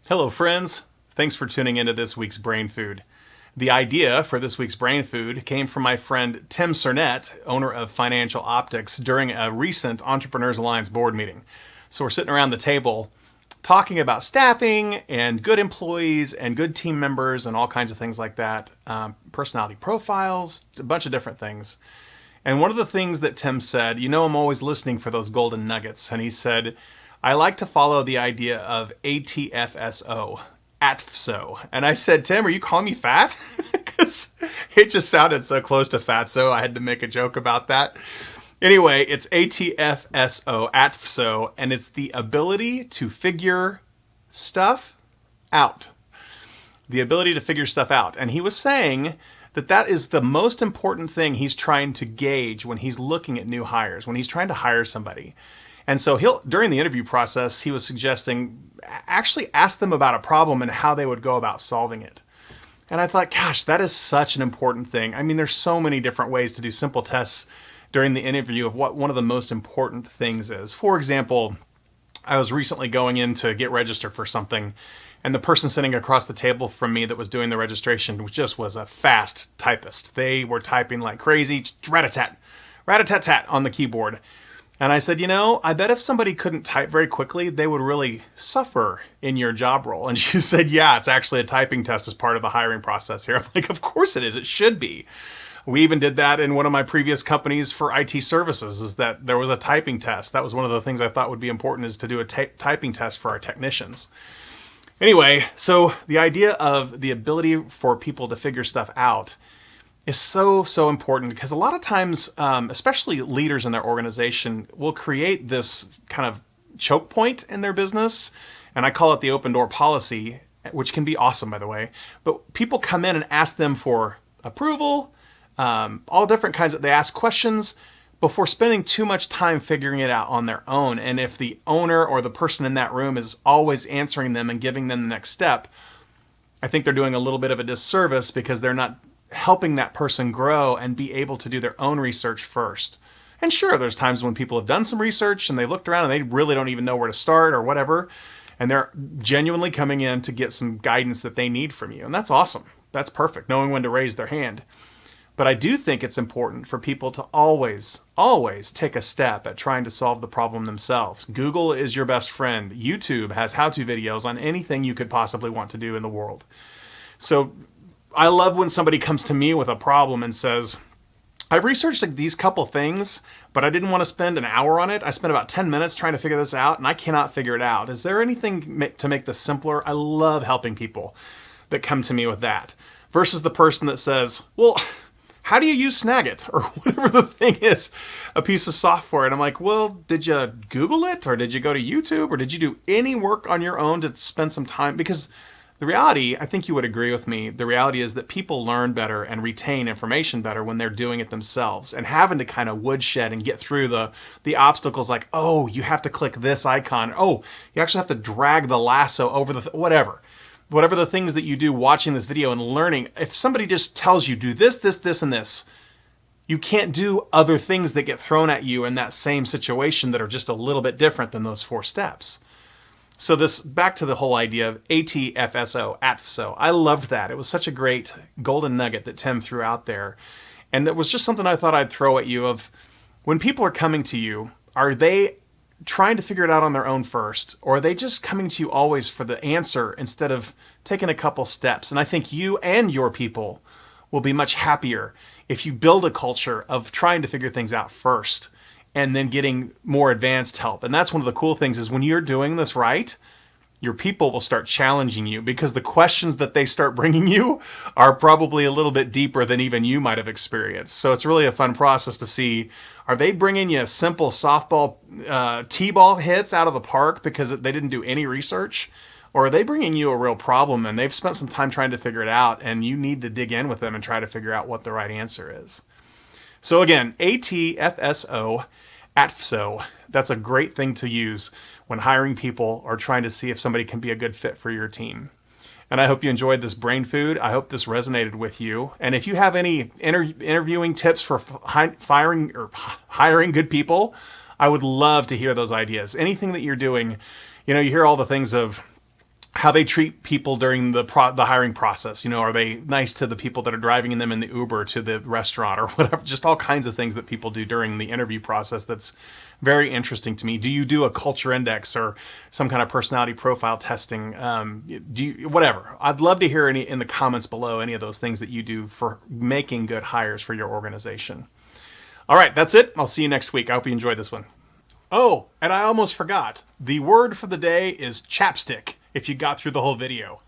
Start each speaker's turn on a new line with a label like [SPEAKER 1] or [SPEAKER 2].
[SPEAKER 1] Hello friends, thanks for tuning into this week's Brain Food. The idea for this week's Brain Food came from my friend Tim Cernett, owner of Financial Optics, during a recent Entrepreneurs Alliance board meeting. So we're sitting around the table talking about staffing and good employees and good team members and all kinds of things like that, personality profiles, a bunch of different things. And one of the things that Tim said, I'm always listening for those golden nuggets, and he said, I like to follow the idea of ATFSO, ATFSO. And I said, Tim, are you calling me fat? Because it just sounded so close to fatso, I had to make a joke about that. Anyway, it's ATFSO, ATFSO, and it's the ability to figure stuff out. The ability to figure stuff out. And he was saying that is the most important thing he's trying to gauge when he's looking at new hires, when he's trying to hire somebody. And so during the interview process, he was suggesting actually ask them about a problem and how they would go about solving it. And I thought, gosh, that is such an important thing. I mean, there's so many different ways to do simple tests during the interview of what one of the most important things is. For example, I was recently going in to get registered for something, and the person sitting across the table from me that was doing the registration just was a fast typist. They were typing like crazy, rat-a-tat, rat-a-tat-tat on the keyboard. And I said, I bet if somebody couldn't type very quickly, they would really suffer in your job role. And she said, yeah, it's actually a typing test as part of the hiring process here. I'm like, of course it is. It should be. We even did that in one of my previous companies for IT services, is that there was a typing test. That was one of the things I thought would be important, is to do a typing test for our technicians. Anyway, so the idea of the ability for people to figure stuff out is so important, because a lot of times, especially leaders in their organization, will create this kind of choke point in their business, and I call it the open door policy, which can be awesome, by the way. But people come in and ask them for approval, all different kinds of, they ask questions before spending too much time figuring it out on their own. And if the owner or the person in that room is always answering them and giving them the next step, I think they're doing a little bit of a disservice, because they're not helping that person grow and be able to do their own research first. And sure, there's times when people have done some research and they looked around and they really don't even know where to start or whatever, and they're genuinely coming in to get some guidance that they need from you. And that's awesome. That's perfect, knowing when to raise their hand. But I do think it's important for people to always take a step at trying to solve the problem themselves. Google is your best friend. YouTube has how-to videos on anything you could possibly want to do in the world. So I love when somebody comes to me with a problem and says, I've researched like these couple things, but I didn't want to spend an hour on it. I spent about 10 minutes trying to figure this out, and I cannot figure it out. Is there anything to make this simpler? I love helping people that come to me with that, versus the person that says, well, how do you use Snagit, or whatever the thing is, a piece of software? And I'm like, well, did you Google it, or did you go to YouTube, or did you do any work on your own to spend some time? Because the reality, I think you would agree with me, the reality is that people learn better and retain information better when they're doing it themselves, and having to kind of woodshed and get through the obstacles, like, oh, you have to click this icon. Oh, you actually have to drag the lasso over the, whatever the things that you do watching this video and learning. If somebody just tells you, do this, this, this, and this, you can't do other things that get thrown at you in that same situation that are just a little bit different than those 4 steps. So back to the whole idea of ATFSO, ATFSO. I loved that. It was such a great golden nugget that Tim threw out there. And it was just something I thought I'd throw at you of, when people are coming to you, are they trying to figure it out on their own first, or are they just coming to you always for the answer instead of taking a couple steps? And I think you and your people will be much happier if you build a culture of trying to figure things out first and then getting more advanced help. And that's one of the cool things, is when you're doing this right, your people will start challenging you, because the questions that they start bringing you are probably a little bit deeper than even you might have experienced. So it's really a fun process to see, are they bringing you simple softball, t-ball hits out of the park because they didn't do any research? Or are they bringing you a real problem and they've spent some time trying to figure it out, and you need to dig in with them and try to figure out what the right answer is? So again, ATFSO, ATFSO, that's a great thing to use when hiring people or trying to see if somebody can be a good fit for your team. And I hope you enjoyed this brain food. I hope this resonated with you. And if you have any interviewing tips for firing or hiring good people, I would love to hear those ideas. Anything that you're doing, you hear all the things of how they treat people during the hiring process. You know, are they nice to the people that are driving them in the Uber to the restaurant or whatever? Just all kinds of things that people do during the interview process. That's very interesting to me. Do you do a culture index or some kind of personality profile testing? Do you, whatever. I'd love to hear any in the comments below, any of those things that you do for making good hires for your organization. All right, that's it. I'll see you next week. I hope you enjoyed this one. Oh, and I almost forgot. The word for the day is chapstick, if you got through the whole video.